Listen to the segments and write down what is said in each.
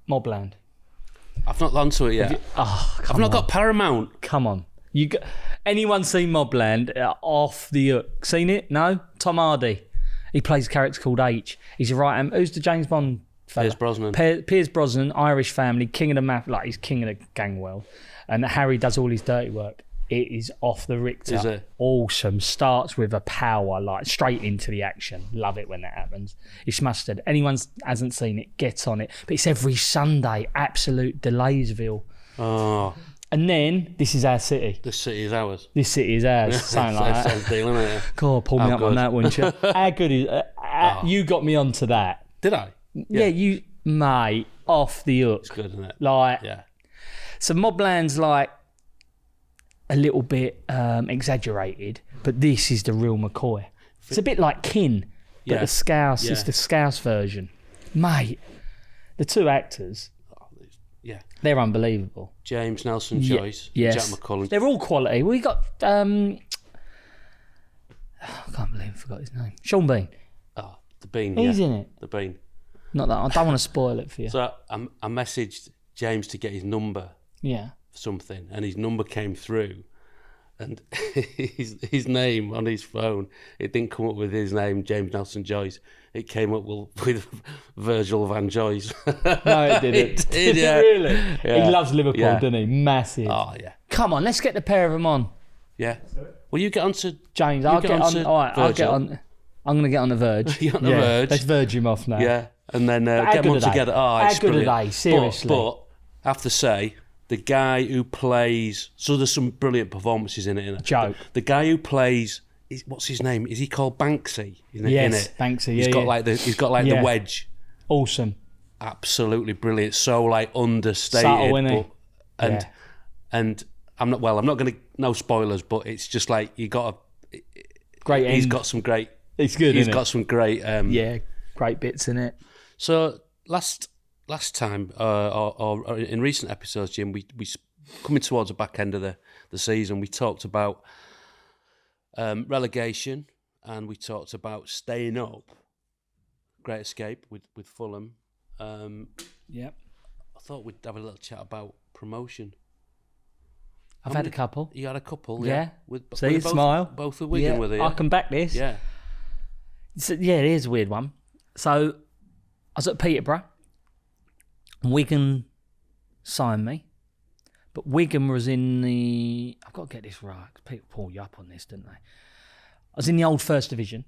Mobland. I've not gone to it yet. I've not got Paramount. Come on. Anyone seen Mobland? Off the hook. Seen it? No? Tom Hardy. He plays a character called H. He's a right. Who's the James Bond fella? Pierce Brosnan. Pierce Brosnan, Irish family, king of the map. Like, he's king of the gang world. And Harry does all his dirty work. It is off the Richter. Is it? Awesome. Starts with a power, like straight into the action. Love it when that happens. It's mustard. Anyone hasn't seen it, get on it. But it's every Sunday. Absolute Delaysville. Oh. And then, this is our city. This city is ours. This city is ours. Something like that. Sounds deal, isn't it? God, pull me up on that, wouldn't you? How good is you got me onto that. Did I? Yeah, you, mate, off the hook. It's good, isn't it? Like, yeah. So Mobland's like a little bit exaggerated, but this is the real McCoy. It's a bit like Kin, but the Scouse is the Scouse version. Mate, the two actors... Yeah, they're unbelievable. James Nelson Joyce, yes. Jack McCullen. They're all quality. We got I can't believe I forgot his name. Sean Bean. Oh, the Bean. He's in it. The Bean. Not that I don't want to spoil it for you. So I messaged James to get his number. Yeah. For something, and his number came through, and his name on his phone, it didn't come up with his name, James Nelson Joyce. It came up with Virgil van Joyce. No, it didn't. It did, yeah. Really? Yeah. He loves Liverpool, Yeah. doesn't he? Massive. Oh, yeah. Come on, let's get the pair of them on. Yeah. Well, you get on to... James, I'll get on. All right, I'll get on. I'm going to get on the Verge. Get on the Verge. Let's Verge him off now. Yeah. And then get them on together. Oh, How it's good brilliant. are they? Seriously. But I have to say, the guy who plays... So there's some brilliant performances in it, innit? Joke. The guy who plays... What's his name? Is he called Banksy? Yes, Banksy. He's got like the wedge. Awesome. Absolutely brilliant. So like understated. Subtle, isn't he? And I'm not going to no spoilers, but it's just like you got a great. He's got some great. It's good. He's got some great. Great bits in it. So last time, or in recent episodes, Jim, we coming towards the back end of the season, we talked about relegation, and we talked about staying up. Great Escape with Fulham. Yep. I thought we'd have a little chat about promotion. I've had a couple. You had a couple, yeah. See, both, smile. Both with Wigan, were they? I can back this. Yeah. It is a weird one. So, I was at Peterborough. Wigan signed me. But Wigan was in the... I've got to get this right. People pull you up on this, didn't they? I was in the old First Division.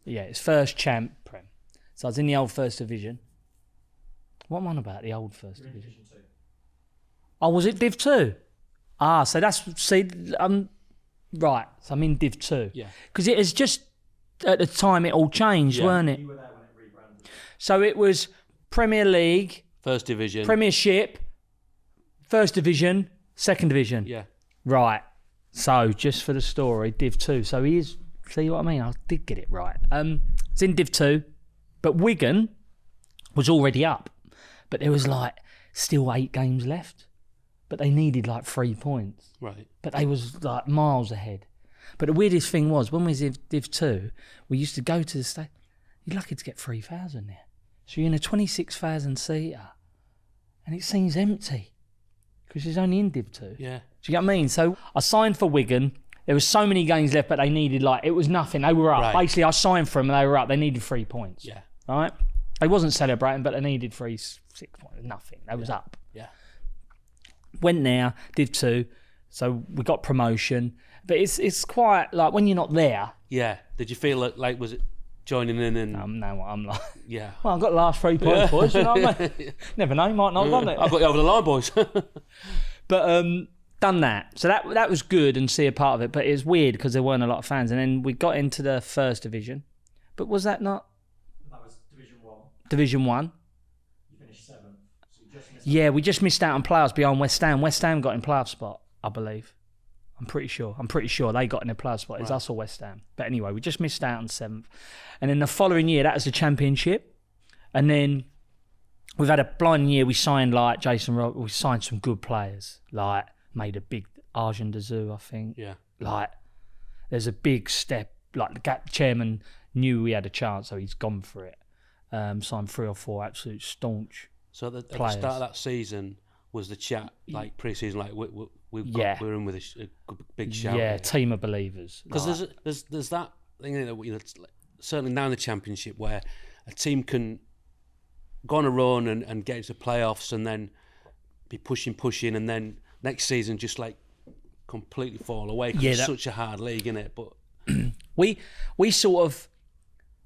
Yeah, it's first champ Prem. So I was in the old First Division. What am I on about, the old First Division? Oh, was it Div 2? Ah, so that's... See, right, so I'm in Div 2. Yeah. Because it has just... At the time, it all changed, weren't it? You were there when it rebranded. So it was Premier League... First Division. Premiership... First Division, Second Division. Yeah. Right. So, just for the story, Div 2. So, he is... See what I mean? I did get it right. It's in Div 2. But Wigan was already up. But there was, like, still 8 games left. But they needed, like, 3 points. Right. But they was, like, miles ahead. But the weirdest thing was, when we was in Div 2, we used to go to the state. You're lucky to get 3,000 there. So, you're in a 26,000-seater. And it seems empty. Because it's only in Div 2. Yeah. Do you get what I mean? So I signed for Wigan. There was so many games left, but they needed it was nothing. They were up. Right. Basically, I signed for them and they were up. They needed 3 points. Yeah. Right? They wasn't celebrating, but they needed 6 points. Nothing. They was up. Yeah. Went there, Div 2. So we got promotion. But it's quite like when you're not there. Yeah. Did you feel like was it joining in and... No, I'm like... Yeah. Well, I've got the last 3 points, boys. You know what I mean? Never know. Might not have done it. I've got you over the line, boys. But done that. So that was good and see a part of it. But it was weird because there weren't a lot of fans. And then we got into the First Division. But was that not? That was Division 1. Division 1? You finished 7th. So you just missed Yeah, we just missed out on playoffs behind West Ham. West Ham got in playoff spot, I believe. I'm pretty sure they got in a playoff spot. It's us or West Ham. But anyway, we just missed out on 7th. And then the following year, that was the Championship. And then we've had a blinding year. We signed like Jason Rock. We signed some good players. Like made a big Arjun Dazoo, I think. Yeah. Like there's a big step. Like the chairman knew we had a chance, so he's gone for it. Signed 3 or 4 absolute staunch So at the players. start of that season was the chat, like pre-season, like we're in with a big shout. Yeah, team of believers. Because there's that thing that it's certainly now in the Championship where a team can go on a run and get into playoffs and then be pushing, and then next season just like completely fall away. Cause it's such a hard league, isn't it? But we sort of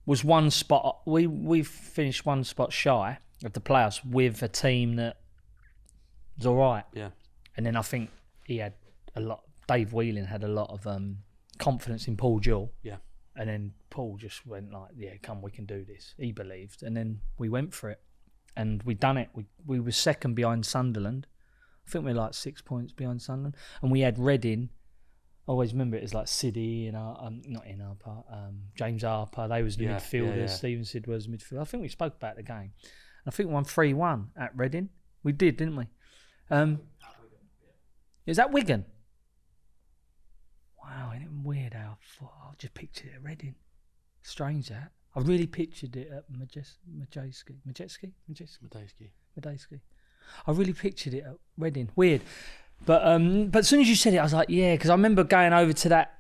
was one spot. We finished one spot shy of the playoffs with a team that was all right. Yeah. And then I think he had a lot. Dave Whelan had a lot of confidence in Paul Jewell. Yeah. And then Paul just went like, "Yeah, come, we can do this." He believed, and then we went for it, and we done it. We were second behind Sunderland. I think we were like 6 points behind Sunderland, and we had Reading. I always remember it as like Siddy and not in our part. James Harper. They was the midfielders. Yeah. Stephen Sid was midfielder. I think we spoke about the game. I think we won 3-1 at Reading. We did, didn't we? Is that Wigan? Wow, isn't it weird how I just pictured it at Reading. Strange that. I really pictured it at Majeski. I really pictured it at Reading. Weird. But as soon as you said it, I was like, yeah, because I remember going over to that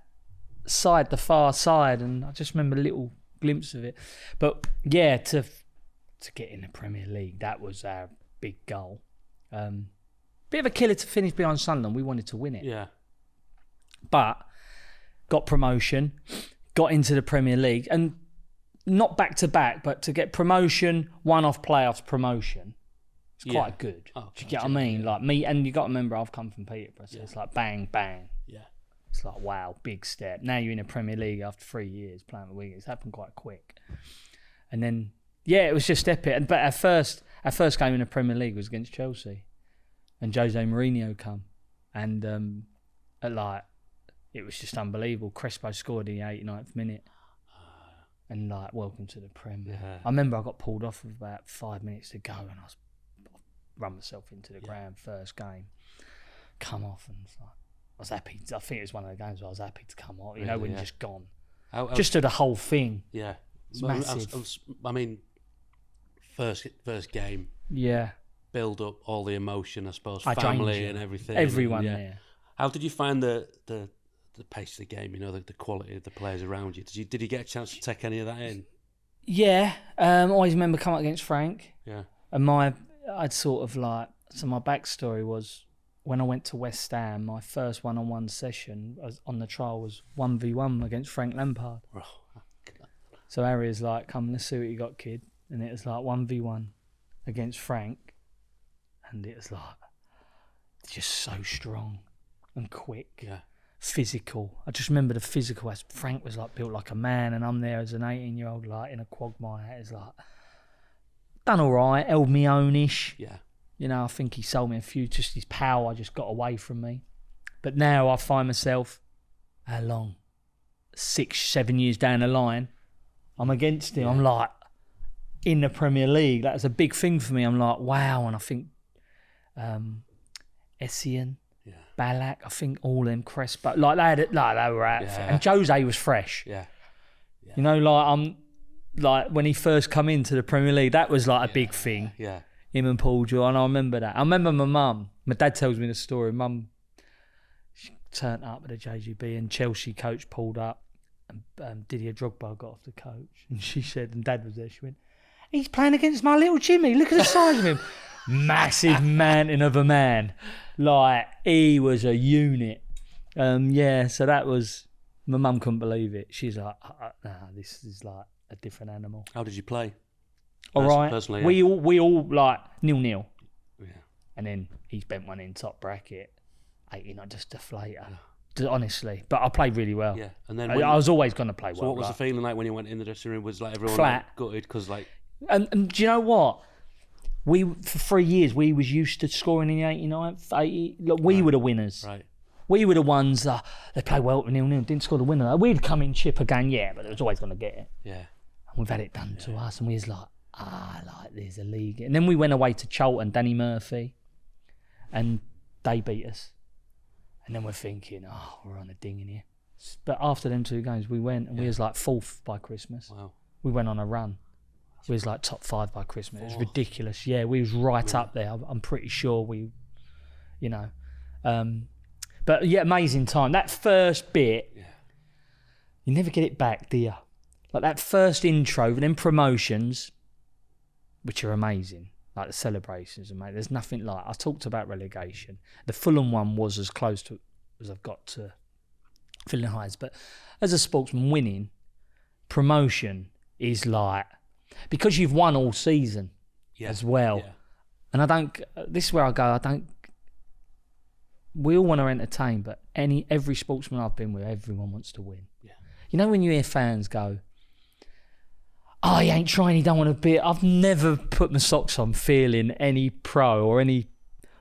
side, the far side, and I just remember a little glimpse of it. But yeah, to get in the Premier League, that was our big goal. Bit of a killer to finish behind Sunderland. We wanted to win it. Yeah. But got promotion, got into the Premier League, and not back to back, but to get promotion, one-off playoffs promotion, it's quite good. Oh, do you get what I mean? Like me, and you got to remember, I've come from Peterborough, so it's like bang, bang. Yeah. It's like, wow, big step. Now you're in the Premier League after 3 years playing with Wigan. It's happened quite quick. And then, yeah, it was just epic. But our first game in the Premier League was against Chelsea, and Jose Mourinho come, and it was just unbelievable. Crespo scored in the 89th minute. And like, welcome to the Prem. Yeah. I remember I got pulled off with about 5 minutes to go, and I run myself into the ground first game. Come off, and it's like, I was happy. I think it was one of the games where I was happy to come off. You know, when you're just gone. Just to the whole thing. Yeah. It's massive. I mean, first game. Yeah. Build up all the emotion, I suppose, I family and everything. Everyone there. How did you find the pace of the game? You know, the quality of the players around you. Did you get a chance to take any of that in? Yeah. I always remember coming up against Frank. Yeah. And my backstory was when I went to West Ham, my first one-on-one session on the trial was 1v1 against Frank Lampard. Oh, so Harry's like, come, let's see what you got, kid. And it was like 1v1 against Frank. And it was like, just so strong and quick. Yeah. Physical. I just remember the physical as Frank was like built like a man, and I'm there as an 18-year-old like in a quagmire. It's like, done all right, held me own-ish. Yeah. You know, I think he sold me a few, just his power just got away from me. But now I find myself, how long? 6-7 years down the line, I'm against him. Yeah. I'm like, in the Premier League, that's a big thing for me. I'm like, wow. And I think Essien, Ballack, I think all them Crespo, like they were out. And Jose was fresh. Yeah. You know, like when he first come into the Premier League, that was like a big thing. Yeah. Him and Paul Jewell, and I remember that. I remember my mum. My dad tells me the story. Mum, she turned up at the JGB, and Chelsea coach pulled up, and Didier Drogba got off the coach, and she said, and Dad was there. She went, "He's playing against my little Jimmy. Look at the size of him, massive mountain of a man. Like he was a unit." So that was. My mum couldn't believe it. She's like, "Nah, this is like a different animal." How did you play? All right. Personally, we all like 0-0. Yeah. And then he's bent one in top bracket. 89, just deflator. Honestly. But I played really well. Yeah. And then I was always going to play well. So what was the feeling like when you went in the dressing room? Was like everyone flat. Like, gutted? Because like... And do you know what? For 3 years, we was used to scoring in the 89th, 80. Look, we were the winners. Right. We were the ones that they played well at 0-0, didn't score the winner. We'd come in chip again, but they was always going to get it. Yeah. And we've had it done to us, and we was like, there's a league. And then we went away to Charlton, Danny Murphy, and they beat us. And then we're thinking, we're on a ding in here. But after them 2 games, we went, and we was like 4th by Christmas. Wow. We went on a run. We was like top 5 by Christmas. It was ridiculous. Yeah, we was right up there. I'm pretty sure we, you know. But yeah, amazing time. That first bit, you never get it back, do you? Like that first intro, then promotions, which are amazing. Like the celebrations, mate. There's nothing like. I talked about relegation. The Fulham one was as close to as I've got to feeling highs. But as a sportsman, winning promotion is like, because you've won all season as well. Yeah. And I don't. This is where I go. We all want to entertain, but every sportsman I've been with, everyone wants to win. Yeah. You know when you hear fans go, "Oh, he ain't trying. He don't want to be." I've never put my socks on feeling any pro or any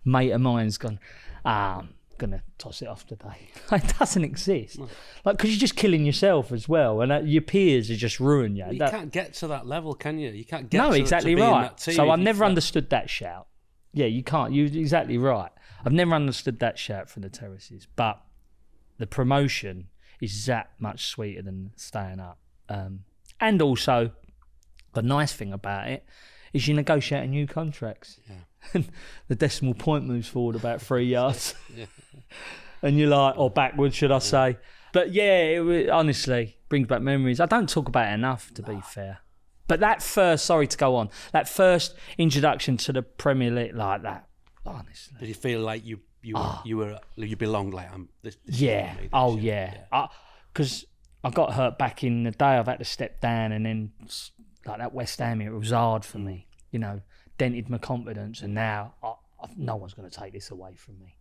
mate of mine's gone, I'm gonna toss it off today. It doesn't exist. No. Like, because you're just killing yourself as well, and your peers are just ruining you. You can't get to that level, can you? You can't get. No, to exactly to right. So I've never like... understood that shout. Yeah, you can't. You're exactly right. I've never understood that shout from the terraces, but the promotion is that much sweeter than staying up. And also, the nice thing about it is you're negotiating new contracts. Yeah. The decimal point moves forward about 3 yards. Yeah. And you're like, or backwards, should I say. But yeah, it honestly brings back memories. I don't talk about it enough, to be fair. But that first, sorry to go on, that first introduction to the Premier League like that, honestly. Did you feel like you belonged? Like this yeah. Oh yeah. Because I got hurt back in the day. I've had to step down, and then like that West Ham here, it was hard for me. You know, dented my confidence, and now no one's going to take this away from me.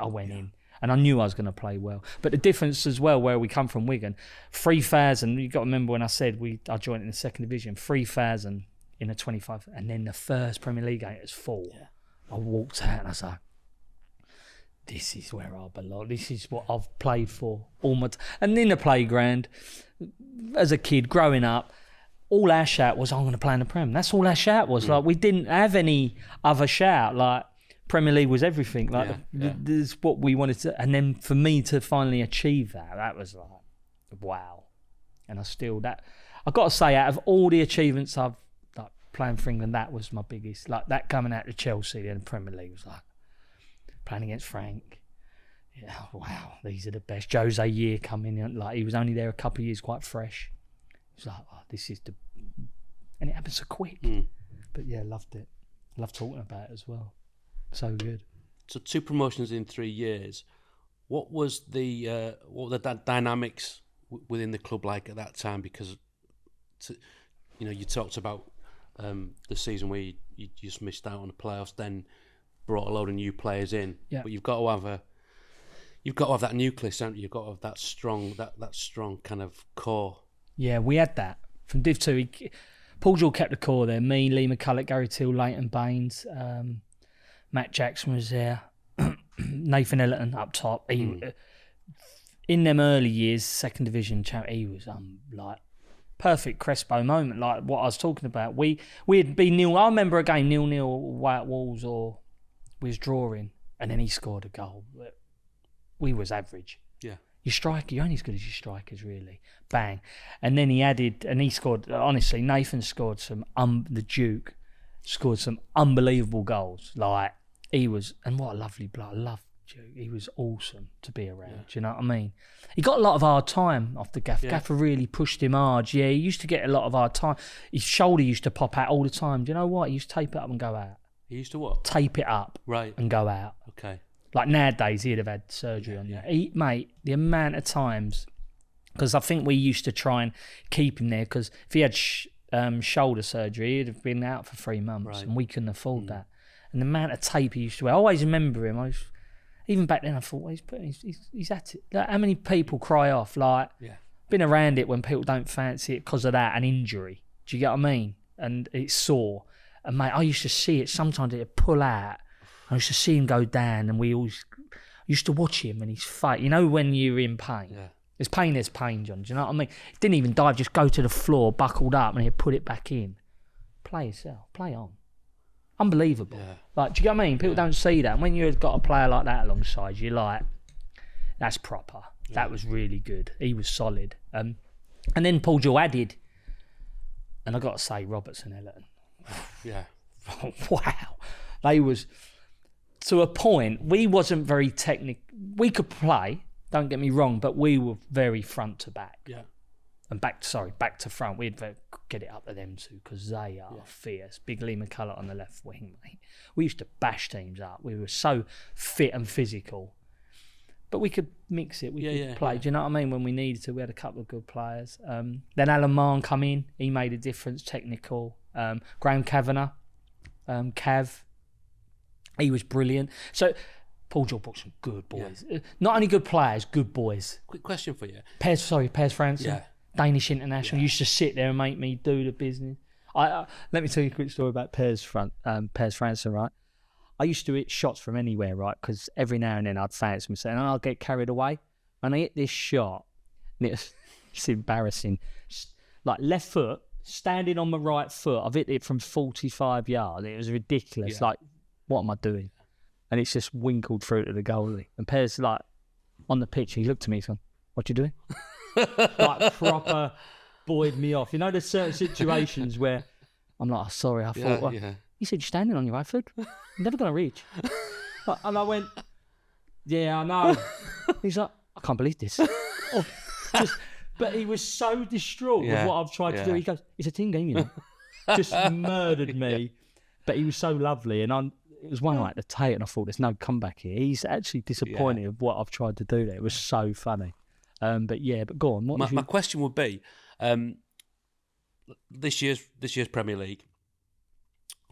I went in, and I knew I was going to play well. But the difference as well, where we come from, Wigan, 3,000. You got to remember when I said I joined in the second division, 3,000 in a 25, and then the first Premier League game it was full. Yeah. I walked out and I was like, this is where I belong. This is what I've played for all my and in the playground, as a kid growing up, all our shout was, I'm going to play in the Prem. That's all our shout was. Like, we didn't have any other shout. Like, Premier League was everything. Like, this is what we wanted to. And then for me to finally achieve that was like, wow. And I've got to say, out of all the achievements I've like playing for England, that was my biggest. Like, that coming out to Chelsea in the Premier League was like, playing against Frank. Yeah, wow, these are the best. Jose Year coming in, like, he was only there a couple of years, quite fresh. It was like, this is the... And it happened so quick. But yeah, loved it. Loved talking about it as well. So good. So 2 promotions in 3 years. What was the dynamics within the club like at that time? Because, you talked about the season where you just missed out on the playoffs, then brought a load of new players in. Yeah. But you've got to have that nucleus, haven't you? You've got to have that strong kind of core. Yeah, we had that from Div 2. Paul Jewell kept the core there. Me, Lee McCulloch, Gary Till, Leighton Baines, Matt Jackson was there, Nathan Ellerton up top. In them early years, second division champ, he was like perfect Crespo moment, like what I was talking about. We'd be 0. I remember a game 0-0 White Walls, or we was drawing, and then he scored a goal. We was average. Yeah. You're only as good as your strikers, really. Bang. And then he added, and he scored, honestly, Nathan scored some, the Duke scored some unbelievable goals. Like, he was, and what a lovely bloke. I love Duke. He was awesome to be around. Do you know what I mean? He got a lot of hard time off the gaff. Yeah. Gaffer really pushed him hard. Yeah, he used to get a lot of hard time. His shoulder used to pop out all the time. Do you know what? He used to tape it up and go out. He used to what? Tape it up. Right. And go out. Okay. Like nowadays, he'd have had surgery on that. Mate, the amount of times, because I think we used to try and keep him there, because if he had shoulder surgery, he'd have been out for 3 months, and we couldn't afford that. And the amount of tape he used to wear, I always remember him. Even back then, I thought, well, he's at it. Like, how many people cry off? Like, been around it when people don't fancy it because of that, an injury. Do you get what I mean? And it's sore. And mate, I used to see it. Sometimes it'd pull out. I used to see him go down, and we always used to watch him and his fight. You know when you're in pain? Yeah. There's pain, John. Do you know what I mean? He didn't even dive, just go to the floor, buckled up, and he'd put it back in. Play yourself. Play on. Unbelievable. Yeah. Like, do you get what I mean? People don't see that. And when you've got a player like that alongside you, like, that's proper. Yeah. That was really good. He was solid. And then Paul Jewell added And I got to say, Robertson, Ellerton. Yeah. Wow. They was, to a point, we wasn't very technical. We could play, don't get me wrong, but we were very front to back. Yeah. And back to front. We'd get it up to them two because they are fierce. Big Lee McCullough on the left wing, mate. We used to bash teams up. We were so fit and physical. But we could mix it. We could play. Do you know what I mean? When we needed to, we had a couple of good players. Then Alan Mahon come in. He made a difference, technical. Graham Kavanagh, Cav. He was brilliant. So Paul George brought some good boys. Not only good players, good boys. Quick question for you. Piers Franson. Yeah. Danish international, used to sit there and make me do the business. Let me tell you a quick story about Piers Franson, right? I used to hit shots from anywhere, right? Because every now and then I'd fancy myself and I'd get carried away. And I hit this shot, and it's embarrassing. Like left foot, standing on my right foot, I've hit it from 45 yards. It was ridiculous. Like, what am I doing? And it's just winkled through to the goalie. And Piers, like, on the pitch, he looked at me and said, "What you doing?" Like proper buoyed me off. You know, there's certain situations where I'm like, "Oh, sorry, I thought." Well, he said, "You're standing on your right foot. You're never gonna reach." And I went, "Yeah, I know." He's like, "I can't believe this." But he was so distraught with what I've tried to do. He goes, "It's a team game, you know." Just murdered me. But he was so lovely, and it was one like the Tate, and I thought, "There's no comeback here." He's actually disappointed with what I've tried to do there. It was so funny. But go on. My question would be, this year's Premier League,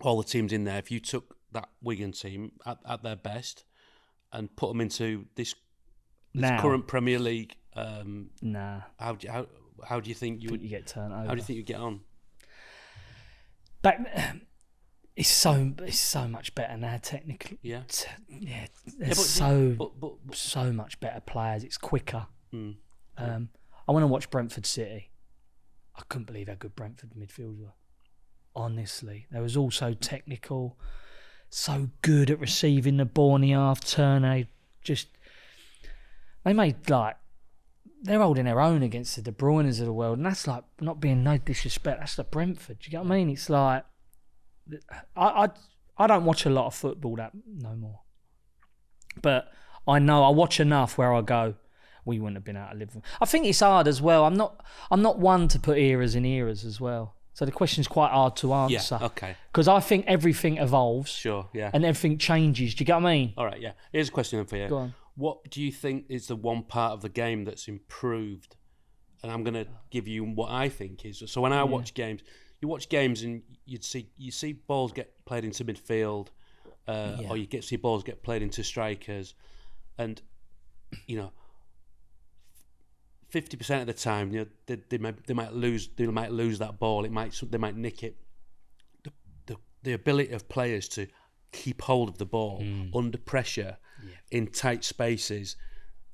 all the teams in there. If you took that Wigan team at their best and put them into this current Premier League, how do you think you get turned over? How do you think you get on? It's so much better now technically. Yeah. So much better players. It's quicker. I want to watch Brentford City. I couldn't believe how good Brentford midfield were. Honestly, they was all so technical, so good at receiving the ball in the half turn. They made they're holding their own against the De Bruynes of the world, and that's like not being no disrespect. That's the Brentford. Do you get what I mean? It's like I don't watch a lot of football no more, but I know I watch enough where I go, we wouldn't have been able to live. I think it's hard as well. I'm not one to put eras in eras as well. So the question's quite hard to answer. Yeah, okay. Because I think everything evolves. Sure, yeah. And everything changes. Do you get what I mean? All right, yeah. Here's a question for you. Go on. What do you think is the one part of the game that's improved? And I'm going to give you what I think is. So when I watch games, you watch games and you see balls get played into midfield, or you see balls get played into strikers, and 50% of the time, they might lose that ball. They might nick it. The ability of players to keep hold of the ball under pressure in tight spaces,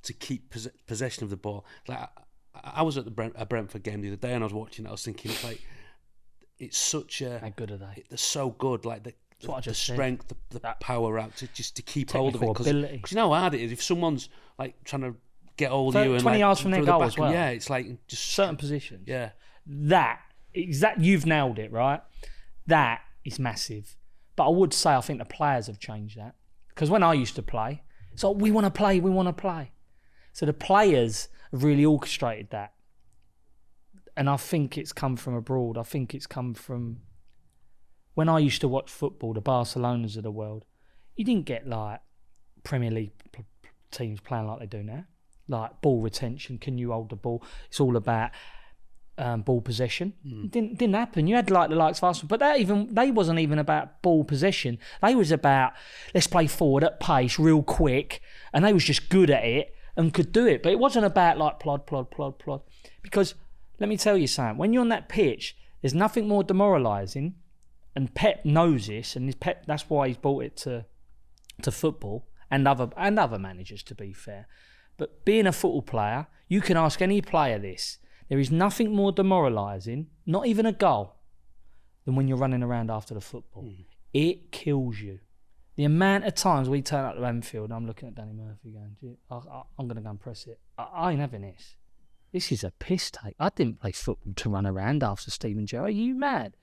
to keep possession of the ball. Like I was at a Brentford game the other day, and I was watching it. I was thinking, like, it's such a how good are they? They're so good. Like the strength, the power out to keep hold of it. Because you know how hard it is if someone's like trying to get hold of you and 20 yards from their goal as well. Yeah, it's like just certain positions. Yeah, you've nailed it, right? That is massive. But I would say I think the players have changed that, because when I used to play, it's like we want to play. So the players have really orchestrated that, and I think it's come from abroad. I think it's come from when I used to watch football, the Barcelonas of the world. You didn't get like Premier League teams playing like they do now. Like ball retention, can you hold the ball? It's all about ball possession. It didn't happen. You had like the likes of Arsenal, but they wasn't even about ball possession. They was about, let's play forward at pace, real quick, and they was just good at it and could do it. But it wasn't about like plod. Because let me tell you something, when you're on that pitch, there's nothing more demoralising, and Pep knows this, and that's why he's brought it to football and other managers, to be fair. But being a football player, you can ask any player this. There is nothing more demoralising, not even a goal, than when you're running around after the football. It kills you. The amount of times we turn up to Anfield, I'm looking at Danny Murphy going, I'm going to go and press it. I ain't having this. This is a piss take. I didn't play football to run around after Steve and Joe. Are you mad?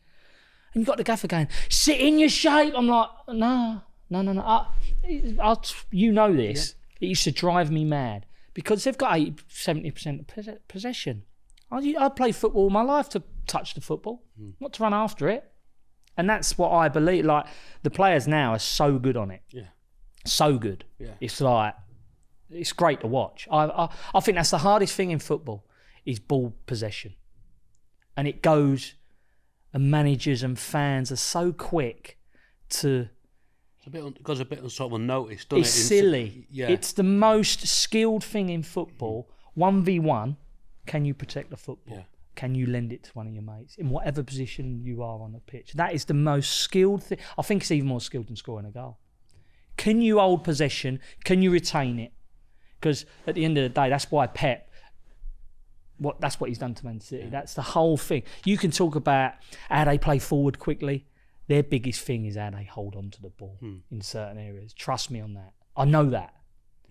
And you got the gaffer going, sit in your shape. I'm like, no. You know this. Yeah. It used to drive me mad because they've got 70% possession. I played football all my life to touch the football, not to run after it. And that's what I believe. Like, the players now are so good on it. Yeah. So good. Yeah. It's like, it's great to watch. I think that's the hardest thing in football is ball possession. And it goes, and managers and fans are so quick to... It goes a bit sort of unnoticed, doesn't it? It's silly. Yeah. It's the most skilled thing in football. 1v1, can you protect the football? Yeah. Can you lend it to one of your mates in whatever position you are on the pitch? That is the most skilled thing. I think it's even more skilled than scoring a goal. Can you hold possession? Can you retain it? Because at the end of the day, that's why Pep, that's what he's done to Man City. Yeah. That's the whole thing. You can talk about how they play forward quickly. Their biggest thing is how they hold on to the ball in certain areas. Trust me on that. I know that.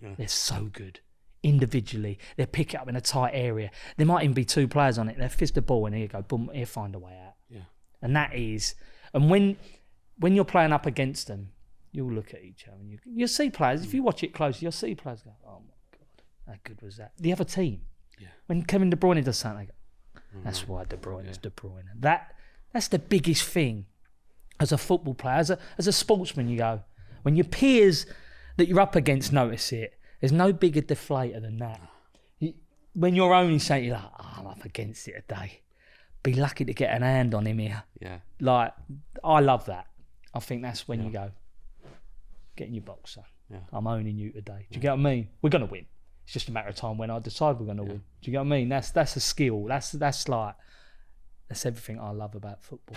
Yeah. They're so good. Individually, they pick it up in a tight area. There might even be two players on it. They fist the ball and here you go, boom, here find a way out. Yeah. And that is, and when you're playing up against them, you'll look at each other and you'll see players, if you watch it closely, you'll see players go, oh my God, how good was that? The other team. Yeah. When Kevin De Bruyne does something, they go, that's why De Bruyne is De Bruyne. That's the biggest thing as a football player, as a sportsman. You go, when your peers that you're up against notice it, there's no bigger deflator than that. When you're only saying, you're like, I'm up against it today. Be lucky to get an hand on him here. Yeah. Like, I love that. I think that's when you go, get in your box, son. Yeah. I'm owning you today. Do you get what I mean? We're going to win. It's just a matter of time when I decide we're going to win. Do you get what I mean? That's a skill. That's everything I love about football.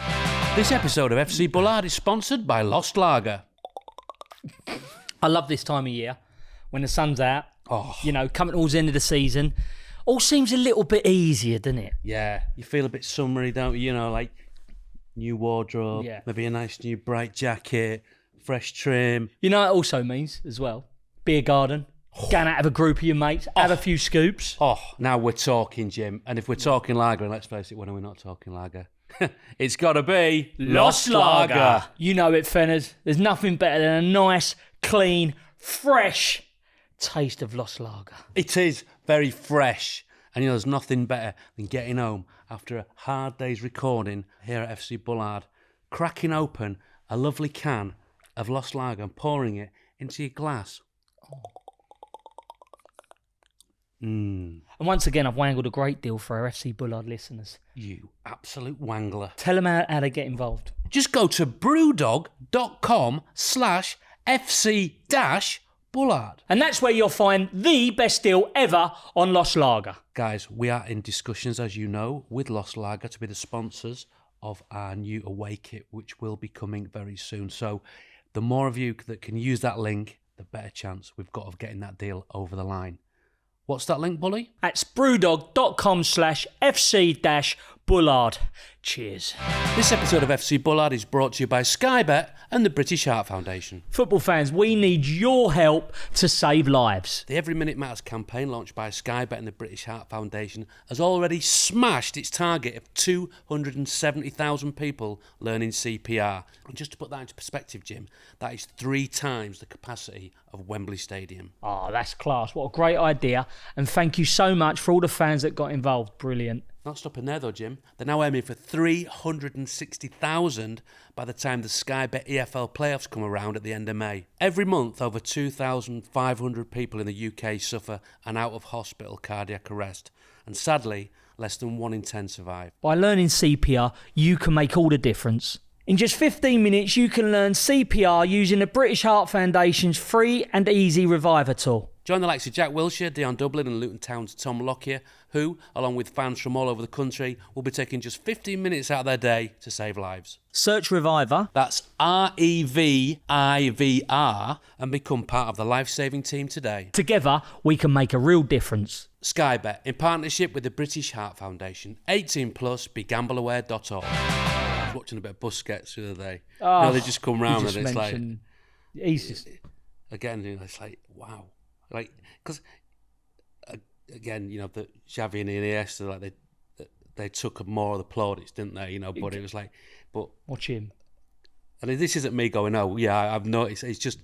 This episode of FC Bullard is sponsored by Lost Lager. I love this time of year when the sun's out. Coming towards the end of the season. All seems a little bit easier, doesn't it? Yeah. You feel a bit summery, don't you? You know, like new wardrobe, maybe a nice new bright jacket, fresh trim. You know, it also means as well, beer garden. Going out of a group of your mates, have a few scoops. Now we're talking, Jim. And if we're talking lager, and let's face it, when are we not talking lager? It's got to be Lost Lager. You know it, Fenners. There's nothing better than a nice, clean, fresh taste of Lost Lager. It is very fresh. And there's nothing better than getting home after a hard day's recording here at FC Bullard, cracking open a lovely can of Lost Lager and pouring it into your glass. And once again, I've wangled a great deal for our FC Bullard listeners. You absolute wangler. Tell them how they get involved. Just go to brewdog.com/FC-Bullard. And that's where you'll find the best deal ever on Lost Lager. Guys, we are in discussions, as you know, with Lost Lager to be the sponsors of our new away kit, which will be coming very soon. So the more of you that can use that link, the better chance we've got of getting that deal over the line. What's that link, Bully? That's brewdog.com/FC-Bullard. Cheers. This episode of FC Bullard is brought to you by Sky Bet and the British Heart Foundation. Football fans, we need your help to save lives. The Every Minute Matters campaign launched by Sky Bet and the British Heart Foundation has already smashed its target of 270,000 people learning CPR. And just to put that into perspective, Jim, that is 3 times the capacity of Wembley Stadium. Oh, that's class. What a great idea. And thank you so much for all the fans that got involved. Brilliant. Not stopping there though, Jim. They're now aiming for 360,000 by the time the Sky Bet EFL playoffs come around at the end of May. Every month, over 2,500 people in the UK suffer an out-of-hospital cardiac arrest. And sadly, less than 1 in 10 survive. By learning CPR, you can make all the difference. In just 15 minutes, you can learn CPR using the British Heart Foundation's free and easy Reviver tool. Join the likes of Jack Wilshere, Dion Dublin and Luton Town's Tom Lockyer, who, along with fans from all over the country, will be taking just 15 minutes out of their day to save lives. Search Reviver. That's REVIVR and become part of the life-saving team today. Together, we can make a real difference. Sky Bet, in partnership with the British Heart Foundation. 18+, begambleaware.org. I was watching a bit of Bus Sketch the other day. They just come round and it's like... He's just... Again, it's like, wow. Like, because again, you know, the Xavi and Iniesta, like they took more of the plaudits, didn't they? You know, but it was like, but watch him. And this isn't me going, oh yeah, I've noticed. It's just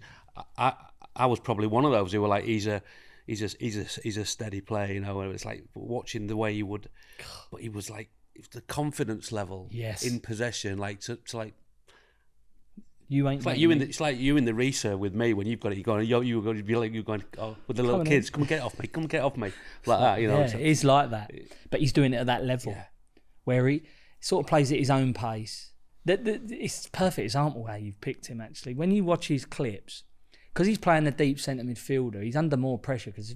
I was probably one of those who were like, he's a steady player, you know. And it's like watching the way he would, but he was like the confidence level in possession, like to like. You ain't. It's like you in the, it's like you in the Risa with me when you've got it. You're going. You're going to be like you're going with the little kids. Come and get it off me. Come and get it off me. Like that, you know. Yeah, it's like that. But he's doing it at that level, where he sort of plays at his own pace. It's a perfect example how you've picked him. Actually, when you watch his clips, because he's playing the deep centre midfielder, he's under more pressure. Because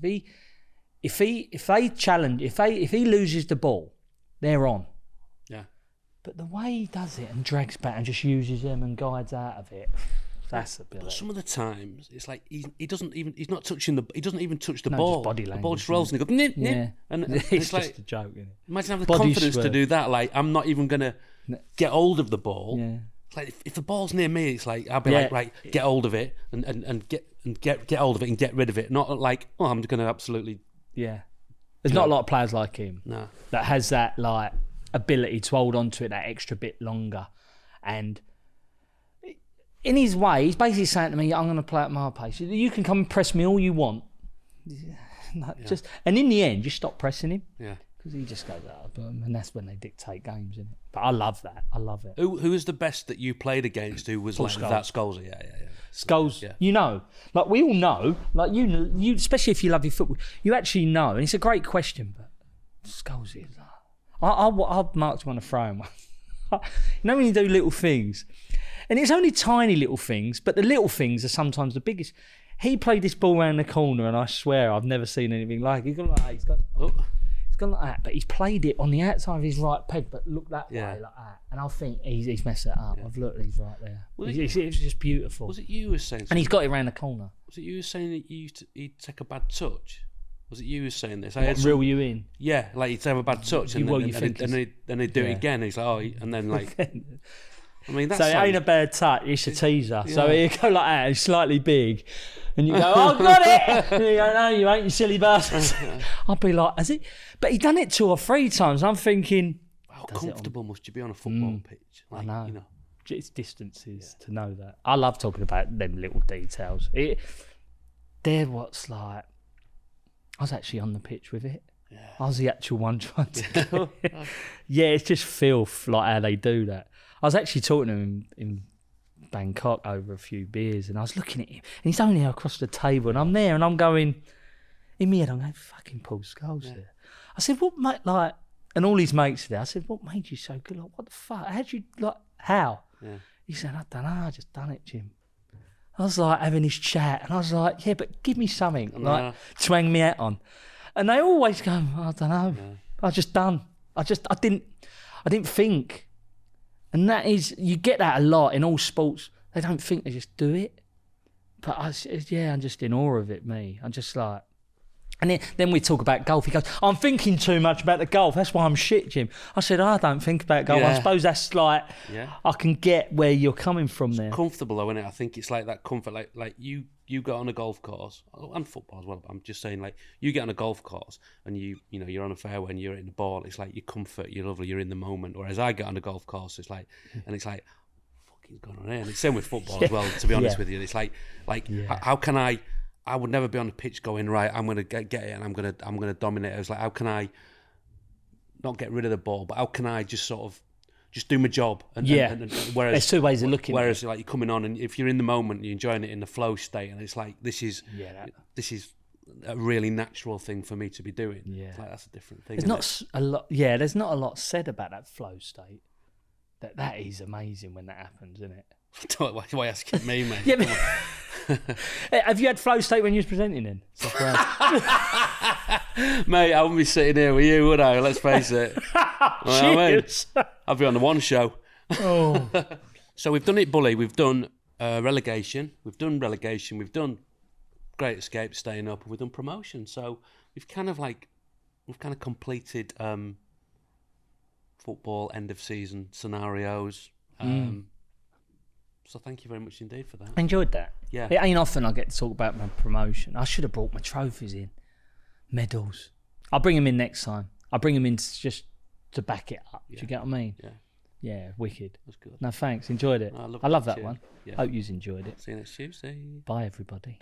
if he loses the ball, they're on. Yeah. But the way he does it and drags back and just uses them and guides out of it, that's ability. But some of the times it's like he doesn't even touch the No, ball. just body language, the ball just rolls and he goes nip, nip. And it's it's just like a joke, isn't it? imagine having the Body confidence to swerve. do that. Like I'm not even gonna get hold of the ball. Yeah. It's like if the ball's near me, it's like I'll be like, right, get hold of it and get hold of it and get rid of it. Not like, oh, I'm gonna absolutely. Yeah. There's not a lot of players like him that has that like ability to hold on to it that extra bit longer. And in his way, he's basically saying to me, I'm going to play at my pace. You can come and press me all you want. And in the end, you stop pressing him. Yeah. Because he just goes, and that's when they dictate games, isn't it? But I love that. I love it. Who was the best that you played against who was like Scholes. that Scholes? Yeah. Scholes, you know, like we all know, like you, especially if you love your football, you actually know. And it's a great question, but Scholes is I've marked him on a throwing one. You know when you do little things, and it's only tiny little things, but the little things are sometimes the biggest. He played this ball around the corner, and I swear I've never seen anything like it. He's gone like that. He's gone like that, but he's played it on the outside of his right peg, but look that way like that. And I think he's messed it up. I've looked, he's right there. It's just beautiful. Was it you who was saying? And he's got it around the corner. Was it you who was saying that he'd take a bad touch? Was it you who was saying this? Reel you in? Yeah, like he'd have a bad touch and then he'd do it again. He's like, and then like, I mean, that's so it ain't a bad touch. It's a teaser. Yeah. So you go like that. It's slightly big, and you go, "Oh, got it!" And you go, "No, you ain't, you silly bastard." I'll be like, "Has it?" But he done it 2 or 3 times. I'm thinking, how comfortable must you be on a football pitch? Like, I know. You know. It's distances to know that. I love talking about them little details. They're what's like. I was actually on the pitch with it. Yeah. I was the actual one trying to go. Yeah, it's just filth, like how they do that. I was actually talking to him in Bangkok over a few beers, and I was looking at him, and he's only across the table, and I'm there, and I'm going, in my head, I'm going, fucking Paul Scholes there. I said, what, mate, like, and all his mates are there. I said, what made you so good? Like, what the fuck? How'd you, like, how? Yeah. He said, I don't know, I just done it, Jim. I was like having his chat, and I was like, yeah, but give me something like to hang me out on. And they always go, I don't know. Yeah. I just done. I didn't think. And that is, you get that a lot in all sports. They don't think, they just do it. But I'm just in awe of it, me. I'm just like, and then we talk about golf. He goes, I'm thinking too much about the golf. That's why I'm shit, Jim. I said, I don't think about golf. I suppose that's like, I can get where you're coming from there. It's comfortable though, isn't it? I think it's like that comfort. Like you get on a golf course, and football as well, but I'm just saying, like, you get on a golf course and you're on a fairway and you're hitting the ball. It's like your comfort, you're lovely, you're in the moment. Whereas I get on a golf course, it's like, and it's like, fucking going on here. And it's same with football as well, to be honest with you. It's like how can I would never be on the pitch going, right, I'm going to get it and I'm going to dominate. I was like, how can I not get rid of the ball, but how can I just sort of just do my job? And whereas there's 2 ways of looking. Whereas like you're coming on and if you're in the moment, you're enjoying it in the flow state, and it's like this is a really natural thing for me to be doing. Yeah, it's like that's a different thing. There's not a lot. Yeah, there's not a lot said about that flow state. That is amazing when that happens, isn't it? Why are you asking me, mate? Have you had flow state when you was presenting then? Mate, I wouldn't be sitting here with you, would I? Let's face it. Cheers. I'd be on the one show. Oh. So we've done it, Bully. We've done relegation. We've done relegation. We've done Great Escape, staying up, and we've done promotion. So we've kind of completed football end of season scenarios. So thank you very much indeed for that. I enjoyed that. Yeah. It ain't often I get to talk about my promotion. I should have brought my trophies in. Medals. I'll bring him in next time. I'll bring him in just to back it up. Do Yeah. you get what I mean? Yeah, Yeah, wicked. that's good. No, thanks. Enjoyed it. I I love that that tune. one. Yeah. Hope you've enjoyed it. See you next Tuesday. Bye, everybody.